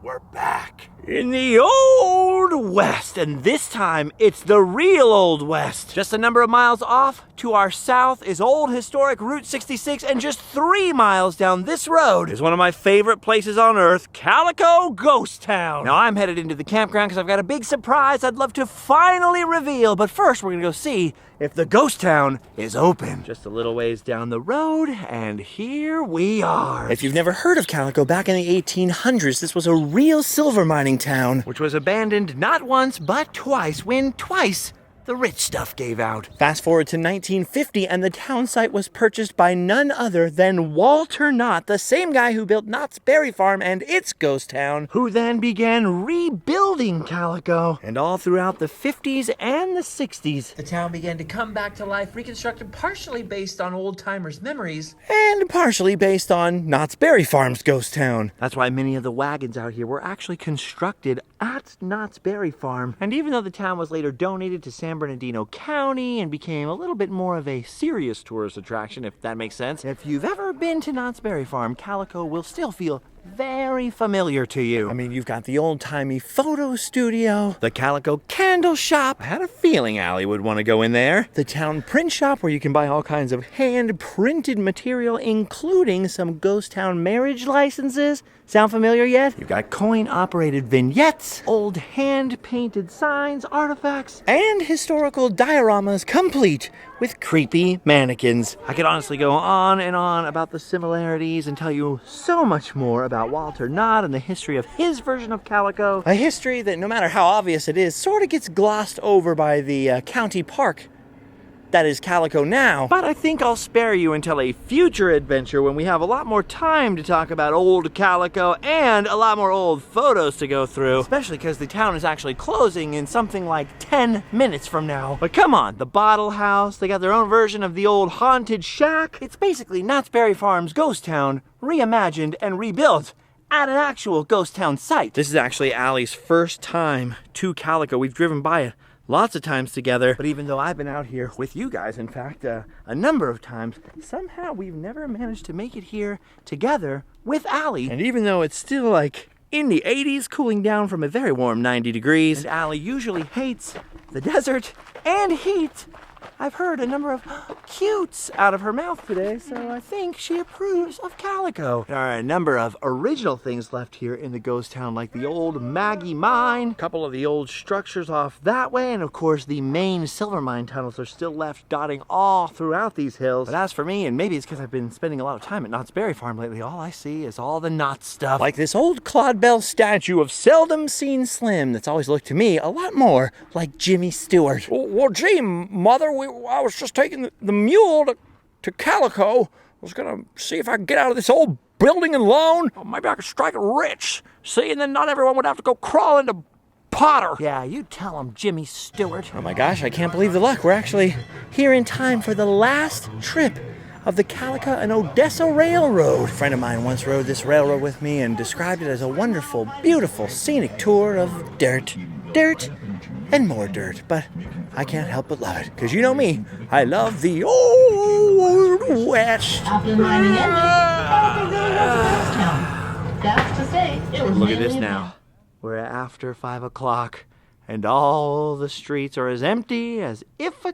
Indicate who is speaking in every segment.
Speaker 1: We're back in the Old West, and this time it's the real Old West. Just a number of miles off to our south is old historic Route 66, and just 3 miles down this road is one of my favorite places on earth, Calico Ghost Town. Now I'm headed into the campground because I've got a big surprise I'd love to finally reveal, but first we're gonna go see if the ghost town is open. Just a little ways down the road, and here we are. If you've never heard of Calico, back in the 1800s, this was a real silver mining town, which was abandoned not once, but twice, when twice the rich stuff gave out. Fast forward to 1950, and the town site was purchased by none other than Walter Knott, the same guy who built Knott's Berry Farm and its ghost town, who then began rebuilding Calico. And all throughout the 50s and the 60s, the town began to come back to life, reconstructed partially based on old-timers' memories, and partially based on Knott's Berry Farm's ghost town. That's why many of the wagons out here were actually constructed at Knott's Berry Farm. And even though the town was later donated to San Bernardino County and became a little bit more of a serious tourist attraction, if that makes sense, if you've ever been to Knott's Berry Farm, Calico will still feel very familiar to you. I mean, you've got the old-timey photo studio, the Calico candle shop. I had a feeling Allie would want to go in there. The town print shop where you can buy all kinds of hand-printed material, including some ghost town marriage licenses. Sound familiar yet? You've got coin-operated vignettes, old hand-painted signs, artifacts, and historical dioramas complete with creepy mannequins. I could honestly go on and on about the similarities and tell you so much more about Walter Knott and the history of his version of Calico. A history that, no matter how obvious it is, sort of gets glossed over by the county park that is Calico now. But I think I'll spare you until a future adventure when we have a lot more time to talk about old Calico and a lot more old photos to go through, especially because the town is actually closing in something like 10 minutes from now. But come on, the Bottle House, they got their own version of the old haunted shack. It's basically Knott's Berry Farm's ghost town reimagined and rebuilt at an actual ghost town site. This is actually Allie's first time to Calico. We've driven by it lots of times together, but even though I've been out here with you guys, in fact, a number of times, somehow we've never managed to make it here together with Allie. And even though it's still like in the 80s, cooling down from a very warm 90 degrees, and Allie usually hates the desert and heat, I've heard a number of cutes out of her mouth today, so I think she approves of Calico. There are a number of original things left here in the ghost town, like the old Maggie Mine, a couple of the old structures off that way, and of course the main silver mine tunnels are still left dotting all throughout these hills. But as for me, and maybe it's because I've been spending a lot of time at Knott's Berry Farm lately, all I see is all the Knott stuff. Like this old Claude Bell statue of seldom seen Slim that's always looked to me a lot more like Jimmy Stewart.
Speaker 2: Well, gee, Mother, I was just taking the mule to Calico. I was gonna see if I could get out of this old building and loan. Or maybe I could strike it rich. See, and then not everyone would have to go crawling to Potter.
Speaker 1: Yeah, you tell him, Jimmy Stewart. Oh my gosh, I can't believe the luck. We're actually here in time for the last trip of the Calico and Odessa Railroad. A friend of mine once rode this railroad with me and described it as a wonderful, beautiful, scenic tour of dirt, and more dirt. But I can't help but love it, because you know me, I love the Old West.
Speaker 3: After mining ended, Calico really was a ghost town. That's to say, it was
Speaker 1: Look at this
Speaker 3: mainly
Speaker 1: now. We're after 5 o'clock, and all the streets are as empty as if a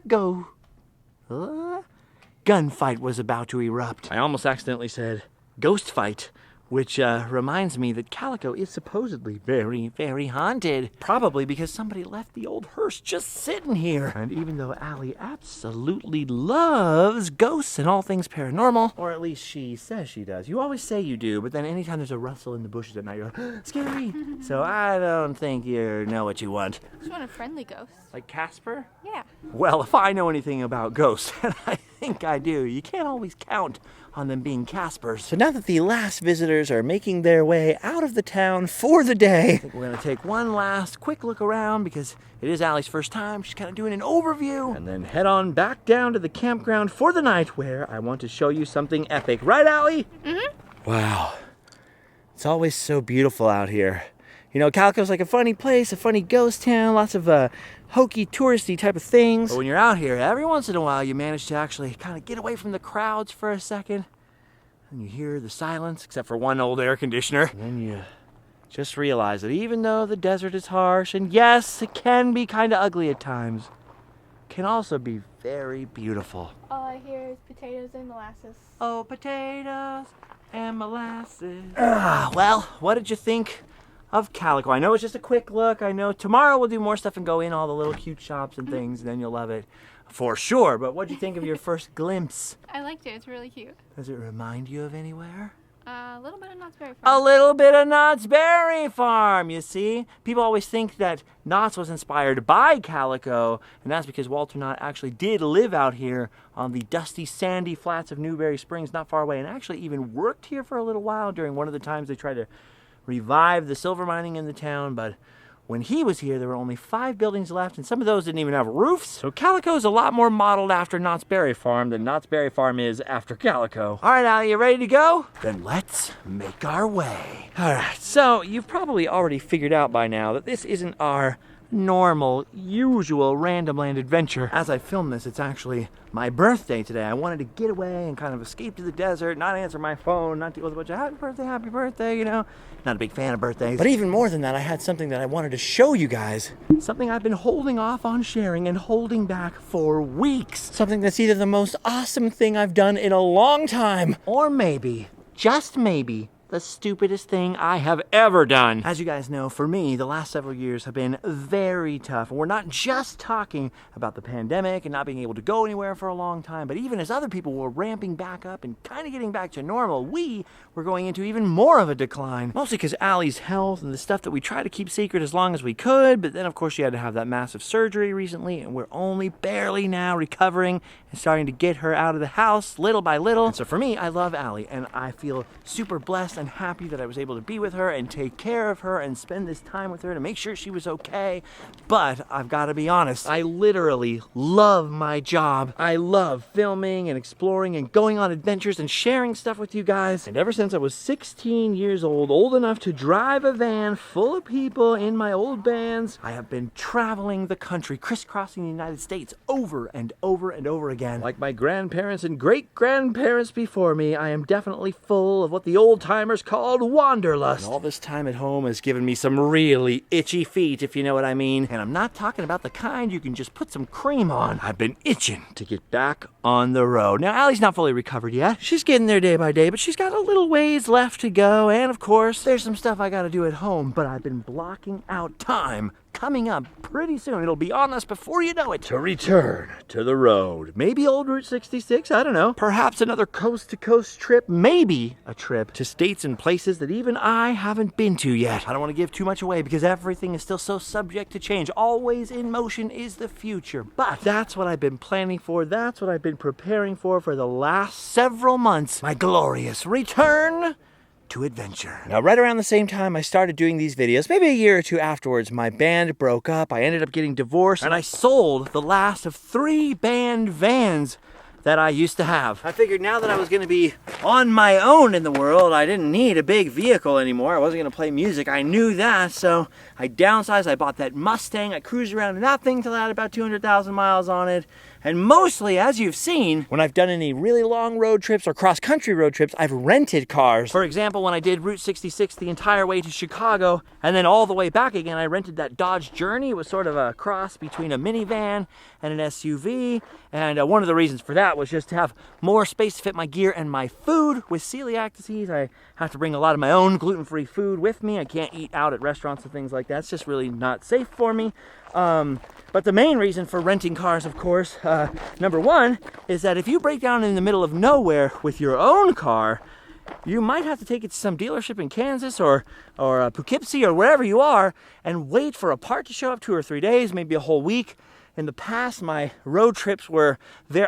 Speaker 1: gunfight was about to erupt. I almost accidentally said ghost fight, which reminds me that Calico is supposedly very, very haunted. Probably because somebody left the old hearse just sitting here. And even though Allie absolutely loves ghosts and all things paranormal, or at least she says she does. You always say you do, but then anytime there's a rustle in the bushes at night, you're like, scary. So I don't think you know what you want.
Speaker 4: I just want a friendly ghost.
Speaker 1: Like Casper?
Speaker 4: Yeah.
Speaker 1: Well, if I know anything about ghosts, and I think I do, you can't always count on them being Caspers. So now that the last visitors are making their way out of the town for the day, I think we're gonna take one last quick look around because it is Allie's first time. She's kind of doing an overview, and then head on back down to the campground for the night where I want to show you something epic. Right, Allie? Mm-hmm. Wow. It's always so beautiful out here. You know, Calico's like a funny place, a funny ghost town, lots of hokey, touristy type of things. But when you're out here, every once in a while, you manage to actually kind of get away from the crowds for a second. And you hear the silence, except for one old air conditioner. And then you just realize that even though the desert is harsh, and yes, it can be kind of ugly at times, it can also be very beautiful.
Speaker 4: All I hear is potatoes and molasses.
Speaker 1: Oh, potatoes and molasses. Well, what did you think of Calico? I know it's just a quick look. I know tomorrow we'll do more stuff and go in all the little cute shops and things, and then you'll love it for sure. But what did you think of your first glimpse?
Speaker 4: I liked it. It's really cute.
Speaker 1: Does it remind you of anywhere?
Speaker 4: A little bit of Knott's Berry
Speaker 1: A
Speaker 4: Farm.
Speaker 1: little bit of Knott's Berry Farm, you see? People always think that Knott's was inspired by Calico, and that's because Walter Knott actually did live out here on the dusty, sandy flats of Newberry Springs, not far away, and actually even worked here for a little while during one of the times they tried to revive the silver mining in the town. But when he was here, there were only 5 buildings left, and some of those didn't even have roofs. So Calico is a lot more modeled after Knott's Berry Farm than Knott's Berry Farm is after Calico. All right, Allie, you ready to go? Then let's make our way. All right, so you've probably already figured out by now that this isn't our normal, usual Randomland adventure. As I film this, it's actually my birthday today. I wanted to get away and kind of escape to the desert, not answer my phone, not deal with a bunch of happy birthday, you know. Not a big fan of birthdays. But even more than that, I had something that I wanted to show you guys. Something I've been holding off on sharing and holding back for weeks. Something that's either the most awesome thing I've done in a long time, or maybe, just maybe, the stupidest thing I have ever done. As you guys know, for me, the last several years have been very tough. And we're not just talking about the pandemic and not being able to go anywhere for a long time, but even as other people were ramping back up and kind of getting back to normal, we were going into even more of a decline. Mostly because Allie's health and the stuff that we tried to keep secret as long as we could, but then of course she had to have that massive surgery recently, and we're only barely now recovering and starting to get her out of the house little by little. And so for me, I love Allie, and I feel super blessed and happy that I was able to be with her and take care of her and spend this time with her to make sure she was okay. But I've got to be honest, I literally love my job. I love filming and exploring and going on adventures and sharing stuff with you guys. And ever since I was 16 years old enough to drive a van full of people in my old bands, I have been traveling the country, crisscrossing the United States over and over and over again. Like my grandparents and great-grandparents before me, I am definitely full of what the old-timers called wanderlust. And all this time at home has given me some really itchy feet, if you know what I mean. And I'm not talking about the kind you can just put some cream on. I've been itching to get back on the road. Now, Allie's not fully recovered yet. She's getting there day by day, but she's got a little ways left to go. And of course, there's some stuff I gotta do at home, but I've been blocking out time coming up pretty soon. It'll be on us before you know it to return to the road. Maybe old Route 66, I don't know. Perhaps another coast-to-coast trip, maybe a trip to states and places that even I haven't been to yet. I don't want to give too much away because everything is still so subject to change. Always in motion is the future. But that's what I've been planning for. That's what I've been preparing for the last several months. My glorious return to adventure. Now, right around the same time I started doing these videos, maybe a year or two afterwards, my band broke up, I ended up getting divorced, and I sold the last of 3 band vans that I used to have. I figured now that I was gonna be on my own in the world, I didn't need a big vehicle anymore. I wasn't gonna play music, I knew that, so I downsized, I bought that Mustang, I cruised around in that thing till I had about 200,000 miles on it. And mostly, as you've seen, when I've done any really long road trips or cross-country road trips, I've rented cars. For example, when I did Route 66 the entire way to Chicago, and then all the way back again, I rented that Dodge Journey. It was sort of a cross between a minivan and an SUV. And one of the reasons for that was just to have more space to fit my gear and my food. With celiac disease, I have to bring a lot of my own gluten-free food with me. I can't eat out at restaurants and things like that. It's just really not safe for me. But the main reason for renting cars, of course, number one, is that if you break down in the middle of nowhere with your own car, you might have to take it to some dealership in Kansas or Poughkeepsie or wherever you are and wait for a part to show up 2 or 3 days, maybe a whole week. In the past, my road trips were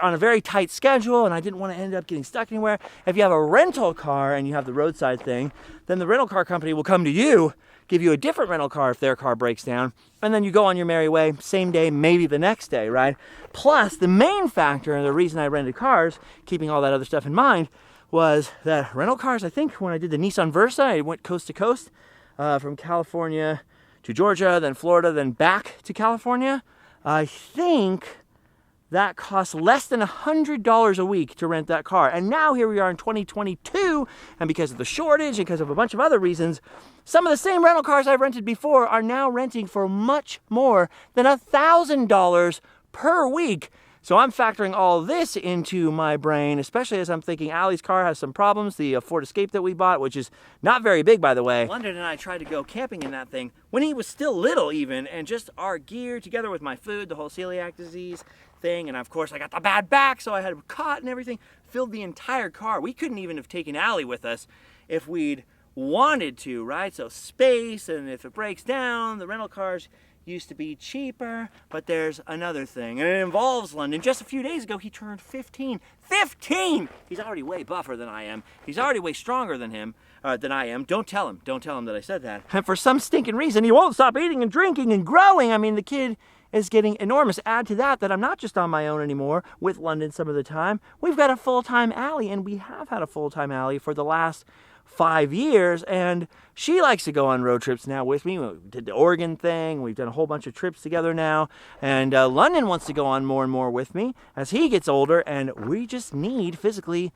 Speaker 1: on a very tight schedule, and I didn't want to end up getting stuck anywhere. If you have a rental car and you have the roadside thing, then the rental car company will come to you, give you a different rental car if their car breaks down, and then you go on your merry way, same day, maybe the next day, right? Plus, the main factor and the reason I rented cars, keeping all that other stuff in mind, was that rental cars, I think when I did the Nissan Versa, I went coast to coast from California to Georgia, then Florida, then back to California. I think that cost less than $100 a week to rent that car. And now here we are in 2022, and because of the shortage and because of a bunch of other reasons, some of the same rental cars I've rented before are now renting for much more than $1,000 per week. So I'm factoring all this into my brain, especially as I'm thinking Allie's car has some problems, the Ford Escape that we bought, which is not very big, by the way. London and I tried to go camping in that thing when he was still little even, and just our gear together with my food, the whole celiac disease thing, and of course I got the bad back, so I had a cot and everything, filled the entire car. We couldn't even have taken Allie with us if we'd wanted to, right? So space, and if it breaks down, the rental cars used to be cheaper, but there's another thing, and it involves London. Just a few days ago, he turned 15. 15! He's already way buffer than I am. He's already way stronger than I am. Don't tell him that I said that. And for some stinking reason, he won't stop eating and drinking and growing. I mean, the kid is getting enormous. Add to that I'm not just on my own anymore with London some of the time. We've got a full-time Allie, and we have had a full-time Allie for the last 5 years, and she likes to go on road trips now with me. We did the Oregon thing. We've done a whole bunch of trips together now, and London wants to go on more and more with me as he gets older, and we just need physically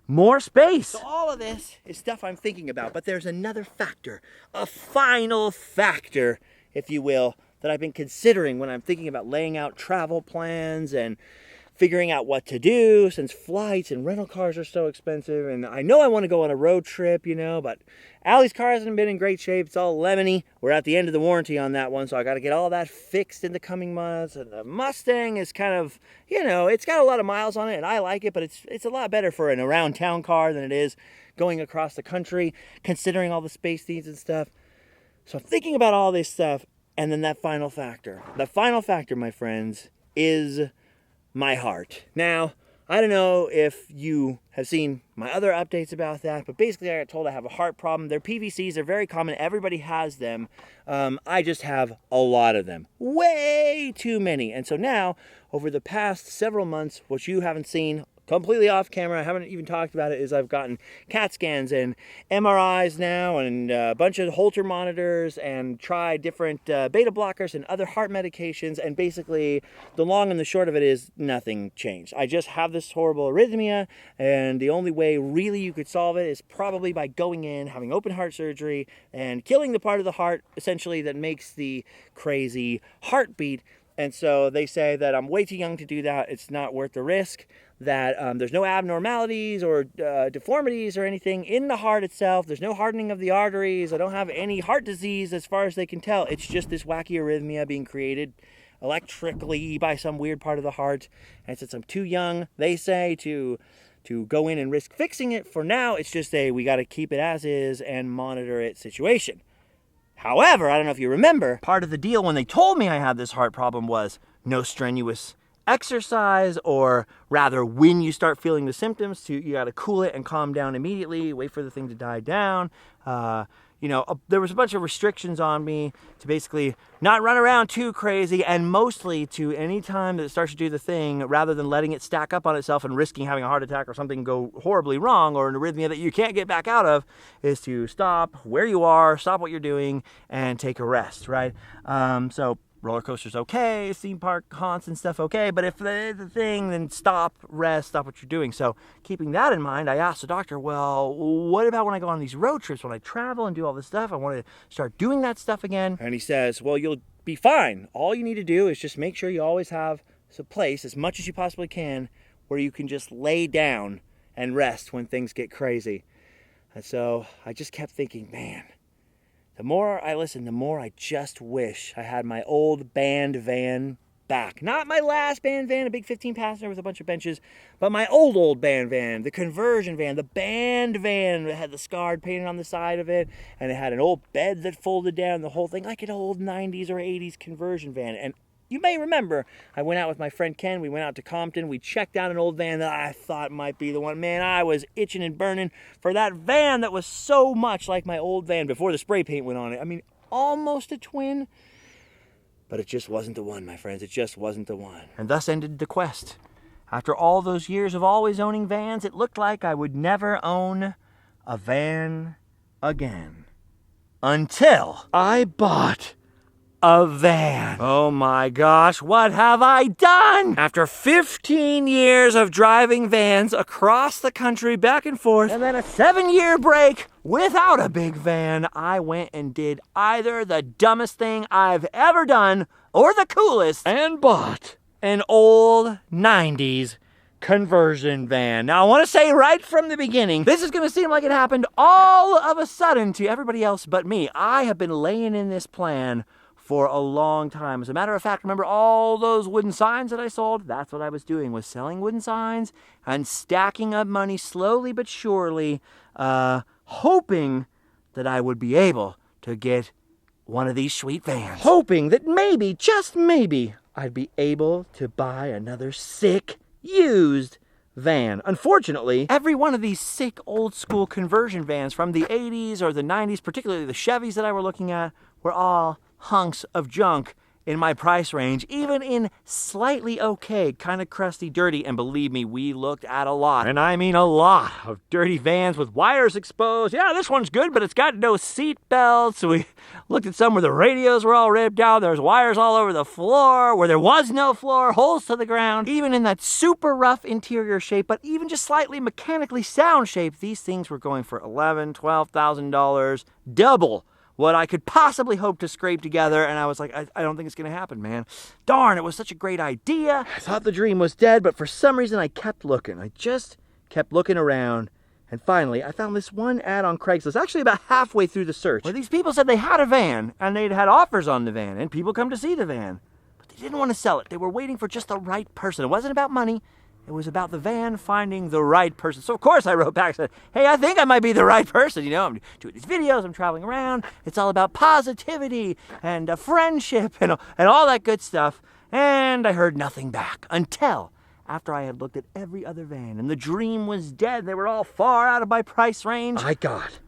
Speaker 1: more space. So all of this is stuff I'm thinking about, but there's another factor, a final factor, if you will, that I've been considering when I'm thinking about laying out travel plans and figuring out what to do, since flights and rental cars are so expensive. And I know I want to go on a road trip, you know, but Allie's car hasn't been in great shape. It's all lemony. We're at the end of the warranty on that one, so I got to get all that fixed in the coming months. And the Mustang is kind of, you know, it's got a lot of miles on it, and I like it, but it's a lot better for an around town car than it is going across the country, considering all the space needs and stuff. So I'm thinking about all this stuff, and then that final factor. The final factor, my friends, is my heart. Now, I don't know if you have seen my other updates about that, but basically I got told I have a heart problem. They're PVCs, they're very common, everybody has them. I just have a lot of them, way too many. And so now, over the past several months, what you haven't seen, completely off camera, I haven't even talked about it, is I've gotten CAT scans and MRIs now, and a bunch of Holter monitors, and tried different beta blockers and other heart medications, and basically the long and the short of it is nothing changed. I just have this horrible arrhythmia, and the only way really you could solve it is probably by going in, having open heart surgery, and killing the part of the heart essentially that makes the crazy heartbeat. And so they say that I'm way too young to do that. It's not worth the risk, that there's no abnormalities or deformities or anything in the heart itself. There's no hardening of the arteries. I don't have any heart disease as far as they can tell. It's just this wacky arrhythmia being created electrically by some weird part of the heart. And since I'm too young, they say, to go in and risk fixing it, for now, it's just we got to keep it as is and monitor it situation. However, I don't know if you remember, part of the deal when they told me I had this heart problem was no strenuous exercise, or rather when you start feeling the symptoms, you got to cool it and calm down immediately, wait for the thing to die down. There was a bunch of restrictions on me to basically not run around too crazy, and mostly to any time that it starts to do the thing, rather than letting it stack up on itself and risking having a heart attack or something go horribly wrong, or an arrhythmia that you can't get back out of, is to stop where you are, stop what you're doing, and take a rest, right? So roller coasters okay, theme park haunts and stuff okay, but if the thing, then stop, rest, stop what you're doing. So keeping that in mind, I asked the doctor, well, what about when I go on these road trips, when I travel and do all this stuff? I want to start doing that stuff again. And he says, well, you'll be fine. All you need to do is just make sure you always have a place, as much as you possibly can, where you can just lay down and rest when things get crazy. And so I just kept thinking, man, the more I listen, the more I just wish I had my old band van back. Not my last band van, a big 15-passenger with a bunch of benches, but my old band van, the conversion van, the band van that had the scarred painted on the side of it, and it had an old bed that folded down, the whole thing, like an old 90s or 80s conversion van. And you may remember, I went out with my friend Ken, we went out to Compton, we checked out an old van that I thought might be the one. Man, I was itching and burning for that van that was so much like my old van before the spray paint went on it. I mean, almost a twin, but it just wasn't the one, my friends, it just wasn't the one. And thus ended the quest. After all those years of always owning vans, it looked like I would never own a van again. Until I bought a van. Oh my gosh, what have I done? After 15 years of driving vans across the country back and forth, and then a 7-year break without a big van, I went and did either the dumbest thing I've ever done or the coolest and bought an old 90s conversion van. Now, I want to say right from the beginning, this is going to seem like it happened all of a sudden to everybody else but me. I have been laying in this plan for a long time. As a matter of fact, remember all those wooden signs that I sold? That's what I was doing, was selling wooden signs and stacking up money slowly but surely, hoping that I would be able to get one of these sweet vans. Hoping that maybe, just maybe, I'd be able to buy another sick used van. Unfortunately, every one of these sick old school conversion vans from the 80s or the 90s, particularly the Chevys that I were looking at, were all hunks of junk in my price range, even in slightly okay, kind of crusty, dirty, and believe me, we looked at a lot, and I mean a lot, of dirty vans with wires exposed. Yeah, this one's good, but it's got no seat belts. So we looked at some where the radios were all ripped out, there's wires all over the floor, where there was no floor, holes to the ground. Even in that super rough interior shape, but even just slightly mechanically sound shape, these things were going for $11,000, $12,000, double what I could possibly hope to scrape together, and I was like, I don't think it's gonna happen, man. Darn, it was such a great idea. I thought the dream was dead, but for some reason I kept looking. I just kept looking around, and finally I found this one ad on Craigslist, actually about halfway through the search, where these people said they had a van, and they'd had offers on the van, and people come to see the van. But they didn't want to sell it. They were waiting for just the right person. It wasn't about money. It was about the van finding the right person. So of course I wrote back and said, hey, I think I might be the right person. You know, I'm doing these videos, I'm traveling around. It's all about positivity and friendship and all that good stuff. And I heard nothing back until after I had looked at every other van and the dream was dead. They were all far out of my price range. I got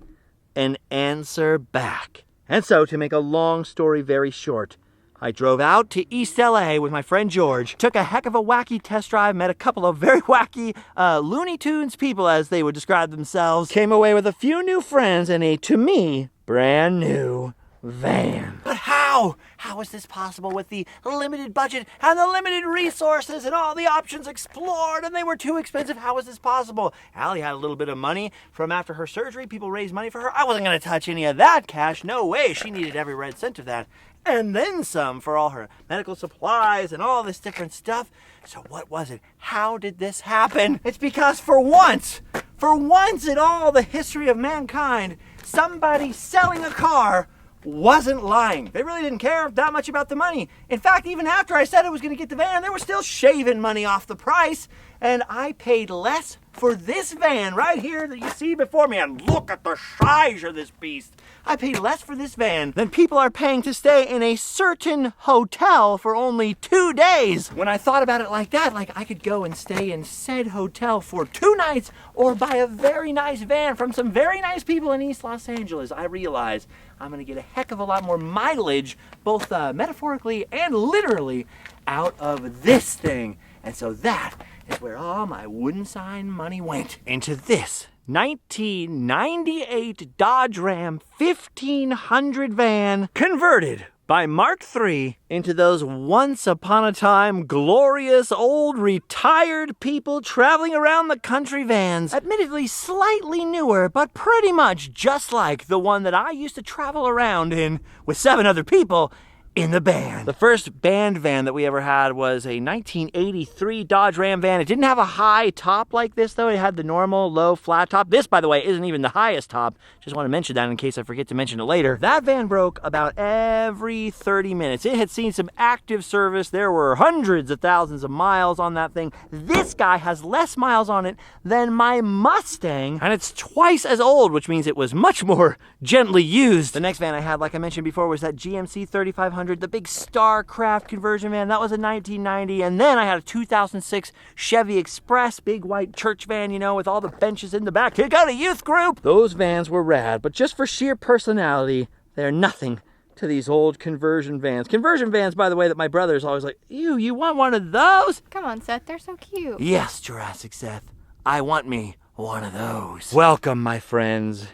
Speaker 1: an answer back. And so, to make a long story very short, I drove out to East LA with my friend George, took a heck of a wacky test drive, met a couple of very wacky Looney Tunes people, as they would describe themselves, came away with a few new friends and a, to me, brand new van. But how? How is this possible with the limited budget and the limited resources and all the options explored, and they were too expensive? How is this possible? Allie had a little bit of money from after her surgery. People raised money for her. I wasn't going to touch any of that cash. No way. She needed every red cent of that. And then some for all her medical supplies and all this different stuff. So what was it? How did this happen? It's because for once in all the history of mankind, somebody selling a car wasn't lying. They really didn't care that much about the money. In fact, even after I said I was going to get the van, they were still shaving money off the price. And I paid less for this van right here that you see before me. And look at the size of this beast. I paid less for this van than people are paying to stay in a certain hotel for only 2 days. When I thought about it like that, like I could go and stay in said hotel for 2 nights or buy a very nice van from some very nice people in East Los Angeles, I realize I'm going to get a heck of a lot more mileage, both metaphorically and literally, out of this thing. And so that is where all my wooden sign money went. Into this 1998 Dodge Ram 1500 van, converted by Mark III into those once upon a time glorious old retired people traveling around the country vans. Admittedly slightly newer, but pretty much just like the one that I used to travel around in with 7 other people in the band. The first band van that we ever had was a 1983 Dodge Ram van. It didn't have a high top like this, though. It had the normal low flat top. This, by the way, isn't even the highest top. Just want to mention that in case I forget to mention it later. That van broke about every 30 minutes. It had seen some active service. There were hundreds of thousands of miles on that thing. This guy has less miles on it than my Mustang, and it's twice as old, which means it was much more gently used. The next van I had, like I mentioned before, was that GMC 3500, the big Starcraft conversion van. That was a 1990. And then I had a 2006 Chevy Express, big white church van, you know, with all the benches in the back. Kick out a youth group. Those vans were rad, but just for sheer personality, they're nothing to these old conversion vans. Conversion vans, by the way, that my brother's always like, ew, you want one of those?
Speaker 4: Come on, Seth, they're so cute.
Speaker 1: Yes, Jurassic Seth, I want me one of those. Welcome, my friends,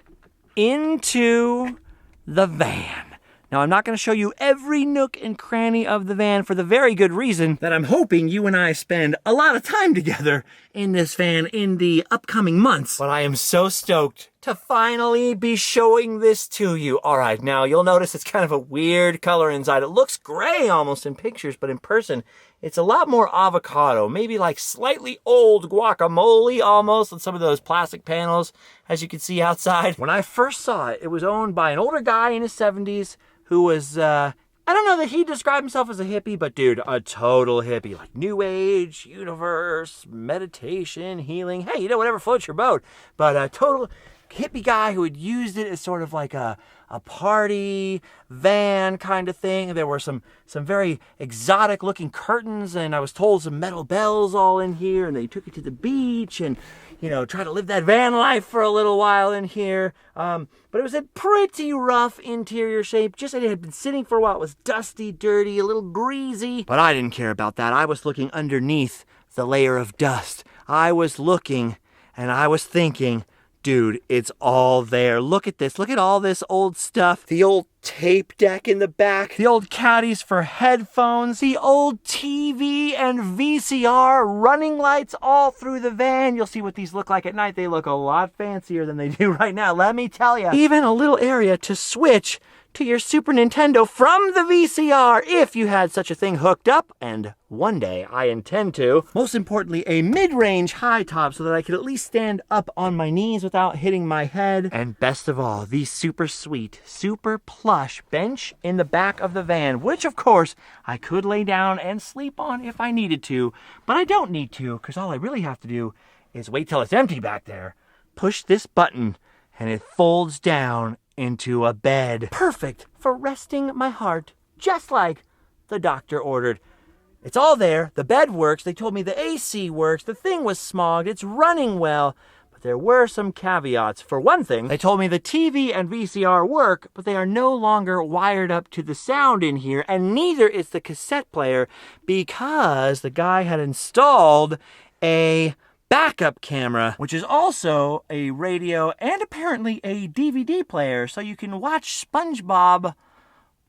Speaker 1: into the van. Now, I'm not going to show you every nook and cranny of the van for the very good reason that I'm hoping you and I spend a lot of time together in this van in the upcoming months. But I am so stoked to finally be showing this to you. All right, now you'll notice it's kind of a weird color inside. It looks gray almost in pictures, but in person, it's a lot more avocado, maybe like slightly old guacamole almost on some of those plastic panels, as you can see outside. When I first saw it, it was owned by an older guy in his 70s who was, I don't know that he described himself as a hippie, but dude, a total hippie. Like New Age, universe, meditation, healing. Hey, you know, whatever floats your boat. But a total hippie guy who had used it as sort of like a party van kind of thing. There were some very exotic looking curtains, and I was told some metal bells all in here, and they took it to the beach and, you know, try to live that van life for a little while in here. But it was a pretty rough interior shape. Just that it had been sitting for a while. It was dusty, dirty, a little greasy. But I didn't care about that. I was looking underneath the layer of dust. I was looking and I was thinking, dude, it's all there. Look at this. Look at all this old stuff. The old tape deck in the back. The old caddies for headphones. The old TV and VCR running lights all through the van. You'll see what these look like at night. They look a lot fancier than they do right now, let me tell you. Even a little area to switch to your Super Nintendo from the VCR if you had such a thing hooked up, and one day I intend to. Most importantly, a mid-range high top so that I could at least stand up on my knees without hitting my head. And best of all, the super sweet, super plush bench in the back of the van, which of course I could lay down and sleep on if I needed to, but I don't need to, because all I really have to do is wait till it's empty back there, push this button, and it folds down into a bed. Perfect for resting my heart, just like the doctor ordered. It's all there. The bed works. They told me the AC works. The thing was smogged. It's running well. But there were some caveats. For one thing, they told me the TV and VCR work, but they are no longer wired up to the sound in here, and neither is the cassette player, because the guy had installed a backup camera, which is also a radio and apparently a DVD player, so you can watch SpongeBob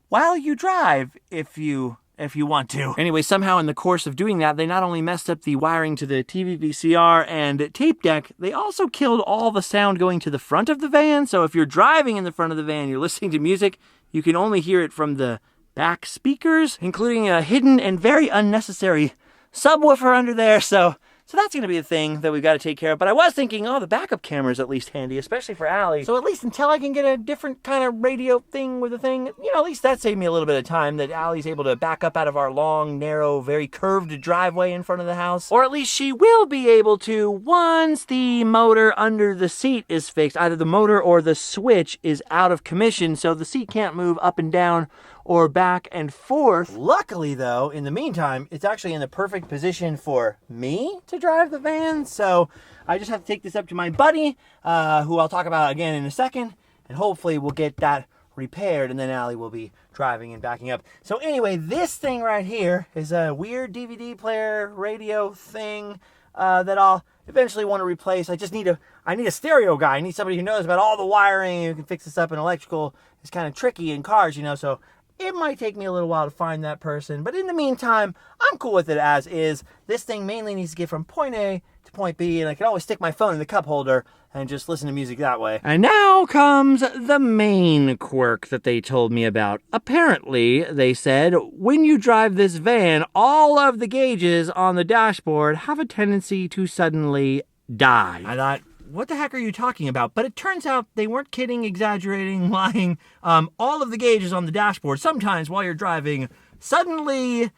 Speaker 1: while you drive if you want to. Anyway, somehow in the course of doing that, they not only messed up the wiring to the TV, VCR, and tape deck, they also killed all the sound going to the front of the van. So if you're driving in the front of the van, you're listening to music, you can only hear it from the back speakers, including a hidden and very unnecessary subwoofer under there. So that's going to be a thing that we've got to take care of. But I was thinking, oh, the backup camera is at least handy, especially for Allie. So at least until I can get a different kind of radio thing with the thing, you know, at least that saved me a little bit of time, that Allie's able to back up out of our long, narrow, very curved driveway in front of the house. Or at least she will be able to once the motor under the seat is fixed. Either the motor or the switch is out of commission, so the seat can't move up and down or back and forth. Luckily, though, in the meantime, it's actually in the perfect position for me to drive the van, so I just have to take this up to my buddy, who I'll talk about again in a second, and hopefully we'll get that repaired, and then Allie will be driving and backing up. So anyway, this thing right here is a weird DVD player radio thing that I'll eventually want to replace. I need a stereo guy. I need somebody who knows about all the wiring, who can fix this up, and electrical is kind of tricky in cars, you know, so it might take me a little while to find that person, but in the meantime, I'm cool with it as is. This thing mainly needs to get from point A to point B, and I can always stick my phone in the cup holder and just listen to music that way. And now comes the main quirk that they told me about. Apparently, they said, when you drive this van, all of the gauges on the dashboard have a tendency to suddenly die. I thought, what the heck are you talking about? But it turns out they weren't kidding, exaggerating, lying. All of the gauges on the dashboard, sometimes while you're driving, suddenly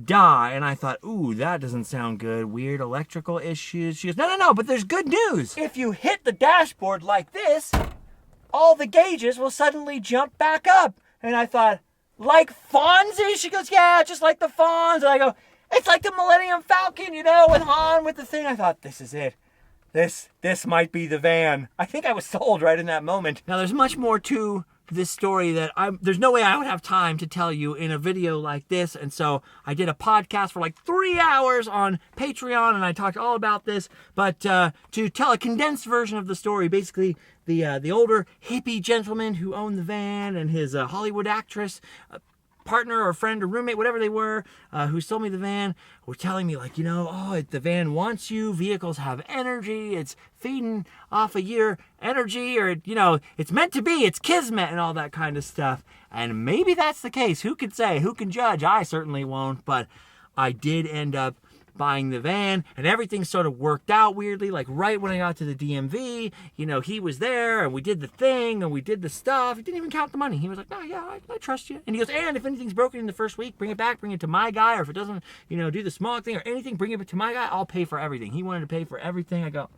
Speaker 1: die. And I thought, ooh, that doesn't sound good. Weird electrical issues. She goes, no, but there's good news. If you hit the dashboard like this, all the gauges will suddenly jump back up. And I thought, like Fonzie? She goes, yeah, just like the Fonz. And I go, it's like the Millennium Falcon, you know, with Han with the thing. I thought, this is it. This might be the van. I think I was sold right in that moment. Now, there's much more to this story that there's no way I would have time to tell you in a video like this. And so I did a podcast for like 3 hours on Patreon, and I talked all about this. But to tell a condensed version of the story, basically the older hippie gentleman who owned the van and his Hollywood actress partner or friend or roommate, whatever they were, who sold me the van, were telling me like, the van wants you, vehicles have energy, it's feeding off of your energy, or, it's meant to be, it's kismet and all that kind of stuff. And maybe that's the case. Who could say? Who can judge? I certainly won't, but I did end up buying the van, and everything sort of worked out weirdly. Like right when I got to the DMV, he was there, and we did the thing, and we did the stuff. He didn't even count the money. He was like, "No, yeah, I trust you." And he goes, "And if anything's broken in the first week, bring it back, bring it to my guy, or if it doesn't, do the smog thing or anything, bring it to my guy. I'll pay for everything." He wanted to pay for everything. I go,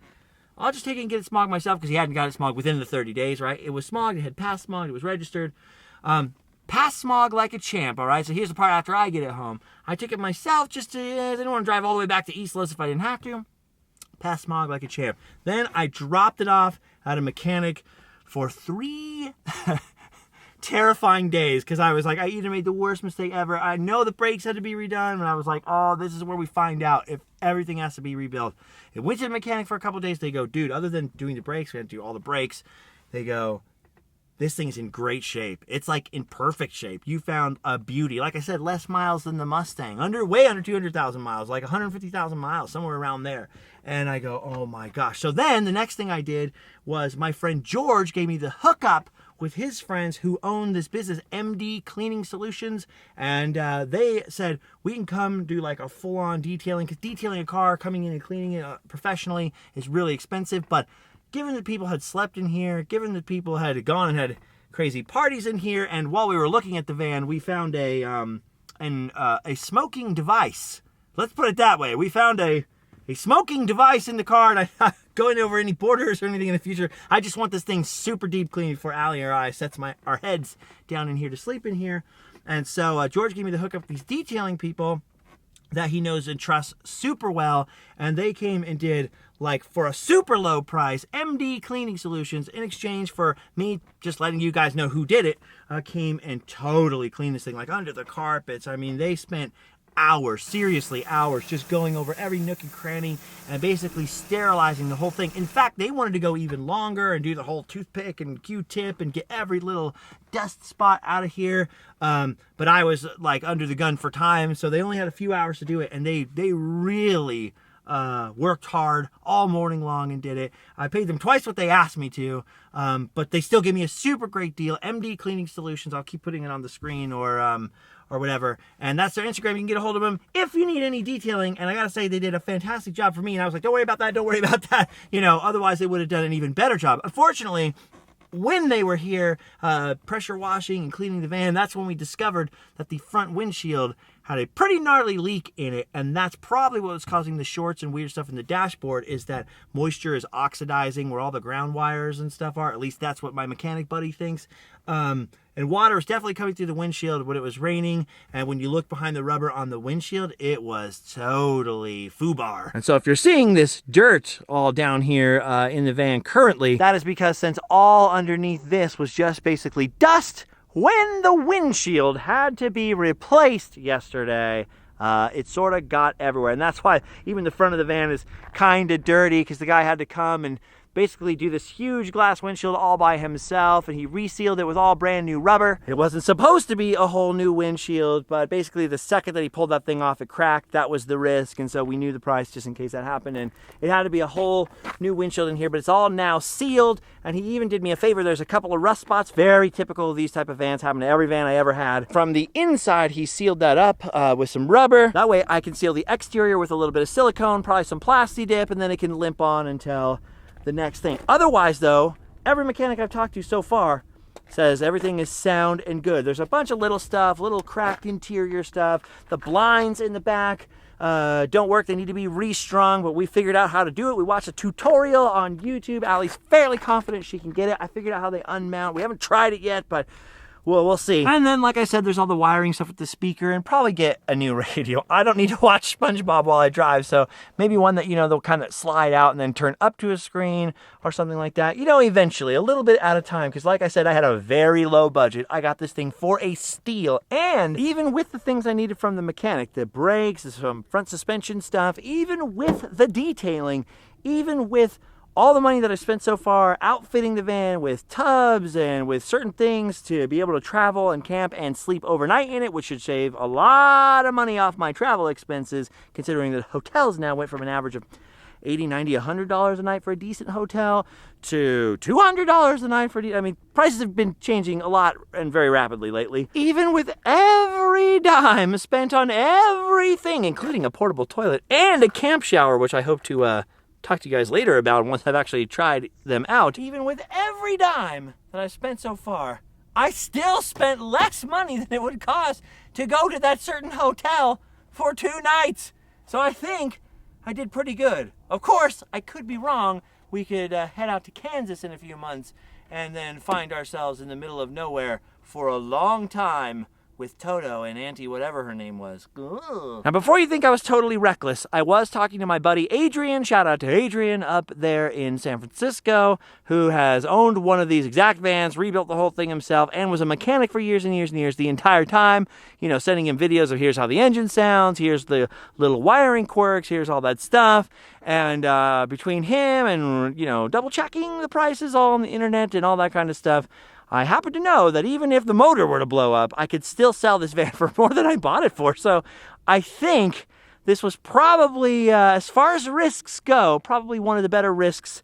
Speaker 1: "I'll just take it and get it smogged myself," because he hadn't got it smogged within the 30 days, right? It was smogged, it had passed smog, it was registered. Pass smog like a champ, all right? So here's the part after I get it home. I took it myself just to, I didn't want to drive all the way back to East Los if I didn't have to. Pass smog like a champ. Then I dropped it off at a mechanic for 3 terrifying days, because I was like, I either made the worst mistake ever. I know the brakes had to be redone, and I was like, oh, this is where we find out if everything has to be rebuilt. It went to the mechanic for a couple days. They go, "Dude, other than doing the brakes, we had to do all the brakes." They go, "This thing's in great shape. It's like in perfect shape. You found a beauty." Like I said, less miles than the Mustang. Way under 200,000 miles, like 150,000 miles, somewhere around there. And I go, oh my gosh. So then the next thing I did was my friend George gave me the hookup with his friends who own this business, MD Cleaning Solutions. And they said, we can come do like a full-on detailing, because detailing a car, coming in and cleaning it professionally is really expensive. But given that people had slept in here, given that people had gone and had crazy parties in here, and while we were looking at the van, we found a smoking device. Let's put it that way. We found a smoking device in the car, and I'm not going over any borders or anything in the future. I just want this thing super deep clean before Allie or I sets our heads down in here to sleep in here. And so George gave me the hookup with these detailing people that he knows and trusts super well, and they came and did, like, for a super low price, MD Cleaning Solutions, in exchange for me just letting you guys know who did it, came and totally cleaned this thing, like under the carpets. I mean, they spent hours, seriously hours, just going over every nook and cranny and basically sterilizing the whole thing. In fact, they wanted to go even longer and do the whole toothpick and Q-tip and get every little dust spot out of here. But I was like under the gun for time, so they only had a few hours to do it, and they really worked hard all morning long and did it. I paid them twice what they asked me to, but they still gave me a super great deal. MD Cleaning Solutions. I'll keep putting it on the screen or whatever. And that's their Instagram. You can get a hold of them if you need any detailing. And I gotta say, they did a fantastic job for me. And I was like, don't worry about that. Don't worry about that. Otherwise they would have done an even better job. Unfortunately, when they were here pressure washing and cleaning the van, that's when we discovered that the front windshield had a pretty gnarly leak in it, and that's probably what was causing the shorts and weird stuff in the dashboard, is that moisture is oxidizing where all the ground wires and stuff are. At least that's what my mechanic buddy thinks. And water is definitely coming through the windshield when it was raining, and when you look behind the rubber on the windshield, it was totally foobar. And so if you're seeing this dirt all down here in the van currently, that is because since all underneath this was just basically dust, when the windshield had to be replaced yesterday, it sort of got everywhere. And that's why even the front of the van is kind of dirty, because the guy had to come and basically do this huge glass windshield all by himself, and he resealed it with all brand new rubber. It wasn't supposed to be a whole new windshield, but basically the second that he pulled that thing off, it cracked. That was the risk, and so we knew the price just in case that happened, and it had to be a whole new windshield in here, but it's all now sealed. And he even did me a favor. There's a couple of rust spots, very typical of these type of vans, happen to every van I ever had. From the inside, he sealed that up with some rubber. That way I can seal the exterior with a little bit of silicone, probably some Plasti Dip, and then it can limp on until the next thing. Otherwise though, every mechanic I've talked to so far says everything is sound and good. There's a bunch of little stuff, little cracked interior stuff. The blinds in the back don't work. They need to be restrung, but we figured out how to do it. We watched a tutorial on YouTube. Allie's fairly confident she can get it. I figured out how they unmount. We haven't tried it yet, but Well, we'll see. And then, like I said, there's all the wiring stuff with the speaker, and probably get a new radio. I don't need to watch SpongeBob while I drive, so maybe one that, they'll kind of slide out and then turn up to a screen or something like that. Eventually, a little bit at a time, because like I said, I had a very low budget. I got this thing for a steal, and even with the things I needed from the mechanic, the brakes, some front suspension stuff, even with the detailing, even with all the money that I spent so far outfitting the van with tubs and with certain things to be able to travel and camp and sleep overnight in it, which should save a lot of money off my travel expenses, considering that hotels now went from an average of $80, $90, $100 a night for a decent hotel to $200 a night for prices have been changing a lot and very rapidly lately. Even with every dime spent on everything, including a portable toilet and a camp shower, which I hope to talk to you guys later about once I've actually tried them out. Even with every dime that I've spent so far, I still spent less money than it would cost to go to that certain hotel for 2 nights. So I think I did pretty good. Of course, I could be wrong. We could head out to Kansas in a few months and then find ourselves in the middle of nowhere for a long time with Toto and Auntie whatever her name was. Ugh. Now, before you think I was totally reckless, I was talking to my buddy Adrian, shout out to Adrian up there in San Francisco, who has owned one of these exact vans, rebuilt the whole thing himself, and was a mechanic for years and years and years the entire time, sending him videos of here's how the engine sounds, here's the little wiring quirks, here's all that stuff. And between him and, double checking the prices all on the internet and all that kind of stuff, I happen to know that even if the motor were to blow up, I could still sell this van for more than I bought it for. So I think this was probably, as far as risks go, probably one of the better risks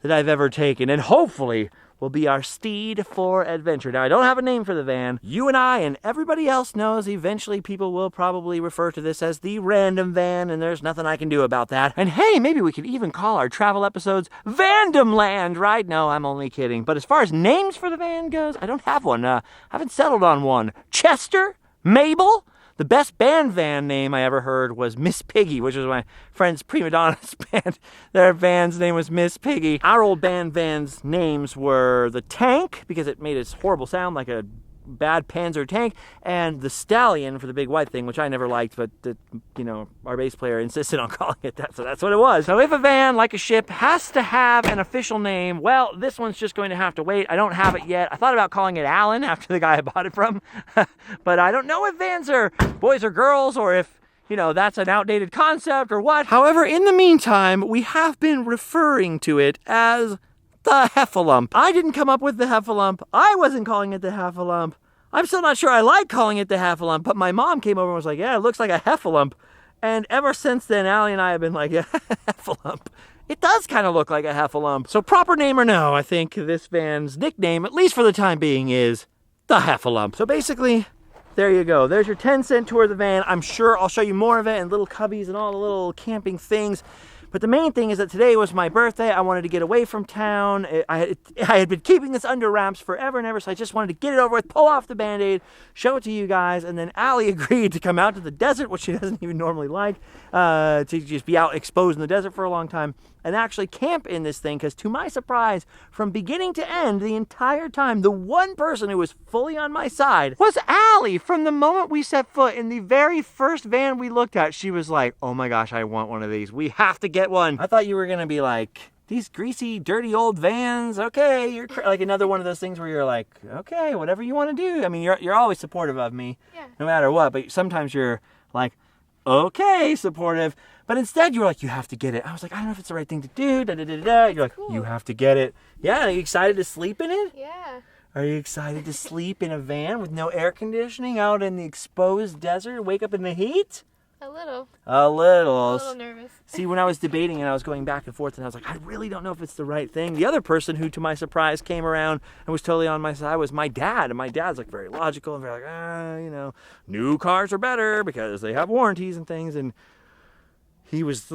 Speaker 1: that I've ever taken. And hopefully will be our steed for adventure. Now, I don't have a name for the van. You and I and everybody else knows eventually people will probably refer to this as the random van, and there's nothing I can do about that. And hey, maybe we could even call our travel episodes Randomland, right? No, I'm only kidding. But as far as names for the van goes, I don't have one. I haven't settled on one. Chester? Mabel? The best band van name I ever heard was Miss Piggy, which was my friend's prima donna's band. Their band's name was Miss Piggy. Our old band van's names were the Tank, because it made this horrible sound like a bad Panzer tank, and the Stallion for the big white thing, which I never liked, but our bass player insisted on calling it that, so that's what it was. So if a van, like a ship, has to have an official name, well, this one's just going to have to wait. I don't have it yet. I thought about calling it Alan after the guy I bought it from, but I don't know if vans are boys or girls, or if that's an outdated concept or what. However, in the meantime, we have been referring to it as the Heffalump. I didn't come up with the Heffalump. I wasn't calling it the Heffalump. I'm still not sure I like calling it the Heffalump, but my mom came over and was like, yeah, it looks like a Heffalump. And ever since then, Allie and I have been like, yeah, Heffalump. It does kind of look like a Heffalump. So proper name or no, I think this van's nickname, at least for the time being, is the Heffalump. So basically, there you go. There's your 10-cent tour of the van. I'm sure I'll show you more of it and little cubbies and all the little camping things. But the main thing is that today was my birthday. I wanted to get away from town. I had been keeping this under wraps forever and ever, so I just wanted to get it over with, pull off the Band-Aid, show it to you guys, and then Allie agreed to come out to the desert, which she doesn't even normally like, to just be out exposed in the desert for a long time, and actually camp in this thing, because to my surprise, from beginning to end, the entire time, the one person who was fully on my side was Allie. From the moment we set foot in the very first van we looked at, she was like, oh my gosh, I want one of these. We have to get one. I thought you were going to be like, these greasy, dirty old vans, okay, you're like another one of those things where you're like, okay, whatever you want to do. I mean, you're always supportive of me, no matter what, but sometimes you're like, okay, supportive. But instead, you were like, you have to get it. I was like, I don't know if it's the right thing to do. You're like, cool. You have to get it. Yeah, are you excited to sleep in it?
Speaker 4: Yeah.
Speaker 1: Are you excited to sleep in a van with no air conditioning out in the exposed desert, wake up in the heat?
Speaker 4: A little.
Speaker 1: A little.
Speaker 4: A little nervous.
Speaker 1: See, when I was debating and I was going back and forth and I was like, I really don't know if it's the right thing. The other person who, to my surprise, came around and was totally on my side was my dad. And my dad's like very logical and very like, new cars are better because they have warranties and things. And he was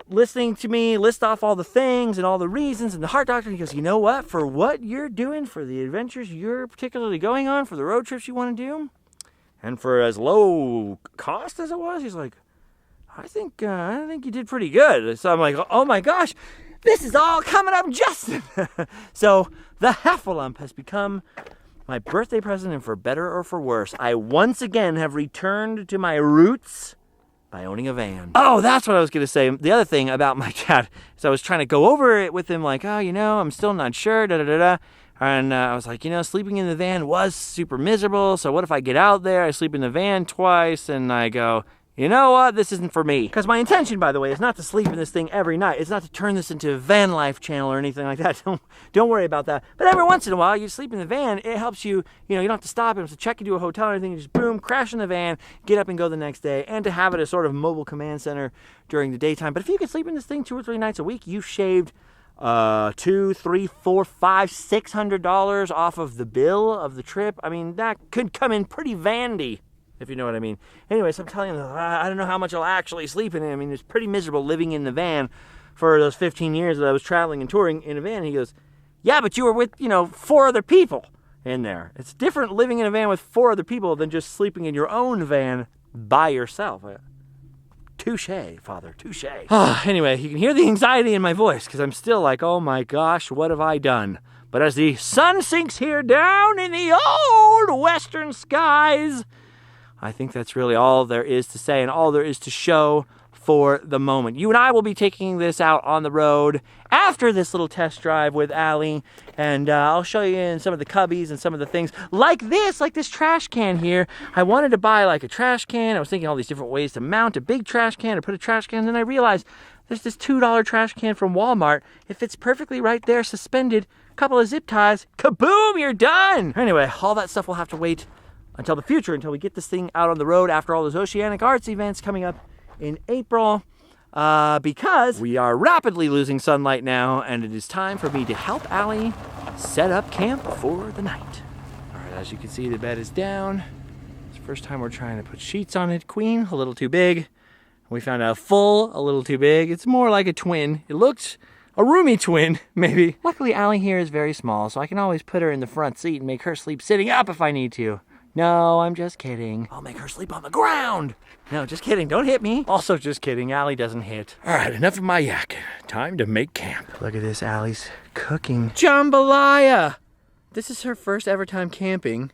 Speaker 1: listening to me list off all the things and all the reasons and the heart doctor. And he goes, you know what? For what you're doing, for the adventures you're particularly going on, for the road trips you want to do, and for as low cost as it was, he's like, I think you did pretty good. So I'm like, oh my gosh, this is all coming up, Justin. So the Heffalump has become My birthday present, and for better or for worse, I once again have returned to my roots by owning a van. Oh, that's what I was going to say. The other thing about my dad is I was trying to go over it with him like, oh, you know, I'm still not sure, da-da-da-da. And I was like, you know, sleeping in the van was super miserable. So what if I get out there, I sleep in the van twice, and I go, you know what, this isn't for me. Because my intention, by the way, is not to sleep in this thing every night. It's not to turn this into a van life channel or anything like that. Don't worry about that. But every once in a while, you sleep in the van, it helps you, you know, you don't have to stop, you don't have to check into a hotel or anything. You just boom, crash in the van, get up and go the next day, and to have it as sort of mobile command center during the daytime. But if you could sleep in this thing 2 or 3 nights a week, you've shaved $200, $300, $400, $500, $600 off of the bill of the trip. I mean, that could come in pretty vandy, if you know what I mean. Anyways, I'm telling you, I don't know how much I'll actually sleep in it. I mean, it's pretty miserable living in the van for those 15 years that I was traveling and touring in a van. And he goes, yeah, but you were with, you know, 4 other people in there. It's different living in a van with 4 other people than just sleeping in your own van by yourself. Touche, Father, touche. Anyway, you can hear the anxiety in my voice because I'm still like, oh my gosh, what have I done? But as the sun sinks here down in the old western skies, I think that's really all there is to say and all there is to show for the moment. You and I will be taking this out on the road after this little test drive with Allie, and I'll show you in some of the cubbies and some of the things like this trash can here. I wanted to buy like a trash can. I was thinking all these different ways to mount a big trash can or put a trash can, and then I realized there's this $2 trash can from Walmart. It fits perfectly right there, suspended, couple of zip ties, kaboom, you're done. Anyway, all that stuff will have to wait until the future, until we get this thing out on the road after all those Oceanic Arts events coming up in April, because we are rapidly losing sunlight now, and it is time for me to help Allie set up camp for the night. All right, as you can see, the bed is down. It's the first time we're trying to put sheets on it. Queen, a little too big. We found out full, a little too big. It's more like a twin. It looks a roomy twin, maybe. Luckily, Allie here is very small, so I can always put her in the front seat and make her sleep sitting up if I need to. No, I'm just kidding. I'll make her sleep on the ground. No, just kidding. Don't hit me. Also just kidding. Allie doesn't hit. All right, enough of my yak. Time to make camp. Look at this. Allie's cooking jambalaya. This is her first ever time camping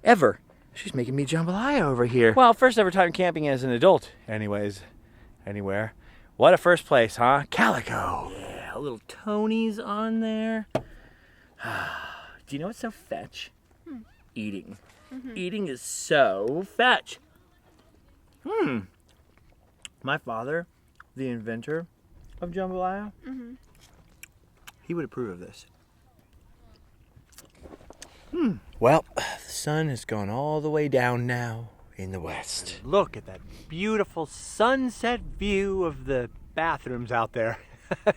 Speaker 1: ever. She's making me jambalaya over here. Well, first ever time camping as an adult. Anyways, anywhere. What a first place, huh? Calico. Yeah, a little Tony's on there. Do you know what's so fetch? Eating. Mm-hmm. Eating is so fetch. My father, the inventor of jambalaya, he would approve of this. Well, the sun has gone all the way down now in the west. Look at that beautiful sunset view of the bathrooms out there.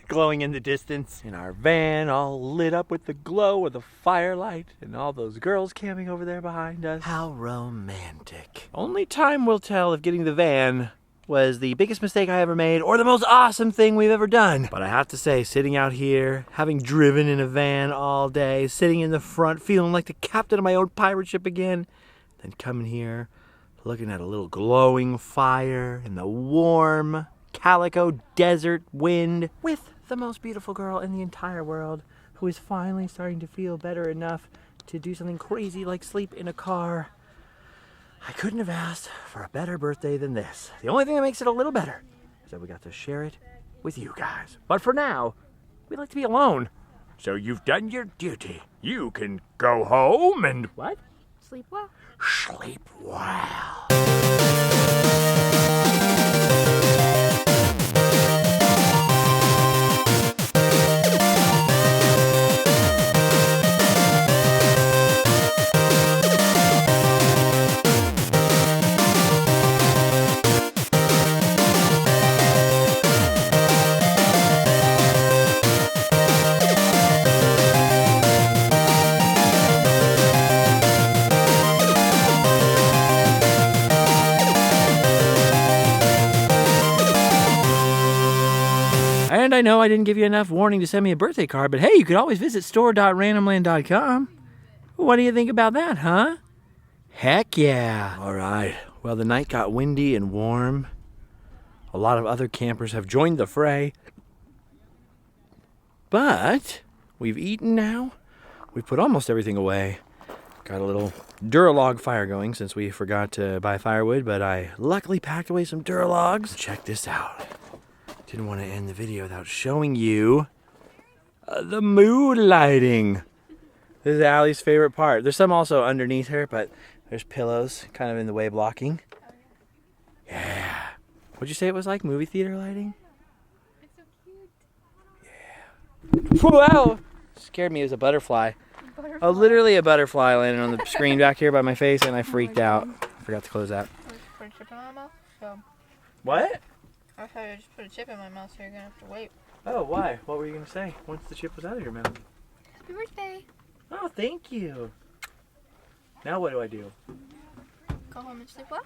Speaker 1: Glowing in the distance. In our van, all lit up with the glow of the firelight, and all those girls camping over there behind us. How romantic. Only time will tell if getting the van was the biggest mistake I ever made or the most awesome thing we've ever done. But I have to say, sitting out here, having driven in a van all day, sitting in the front, feeling like the captain of my own pirate ship again, then coming here, looking at a little glowing fire and the warm Calico desert wind with the most beautiful girl in the entire world who is finally starting to feel better enough to do something crazy like sleep in a car. I couldn't have asked for a better birthday than this. The only thing that makes it a little better is that we got to share it with you guys. But for now, we like to be alone. So you've done your duty. You can go home and what?
Speaker 4: Sleep well.
Speaker 1: Sleep well. And I know I didn't give you enough warning to send me a birthday card, but hey, you could always visit store.randomland.com. What do you think about that, huh? Heck yeah. All right. Well, the night got windy and warm. A lot of other campers have joined the fray. But we've eaten now. We've put almost everything away. Got a little Duralog fire going since we forgot to buy firewood, but I luckily packed away some Duralogs. Check this out. Didn't want to end the video without showing you the mood lighting. This is Allie's favorite part. There's some also underneath her, but there's pillows kind of in the way blocking. Yeah. What'd you say it was like? Movie theater lighting?
Speaker 4: It's so cute.
Speaker 1: Yeah. Wow. Scared me. It was a butterfly.
Speaker 4: Butterfly.
Speaker 1: Oh, literally a butterfly landed on the screen back here by my face, and I freaked out. I forgot to close that.
Speaker 4: Put a chip in my mouth. So
Speaker 1: What?
Speaker 4: I thought I just put a chip in my mouth, so you're gonna have to wait.
Speaker 1: Oh, why? What were you going to say once the chip was out of your mouth?
Speaker 4: Happy birthday.
Speaker 1: Oh, thank you. Now what do I do?
Speaker 4: Go home and sleep well.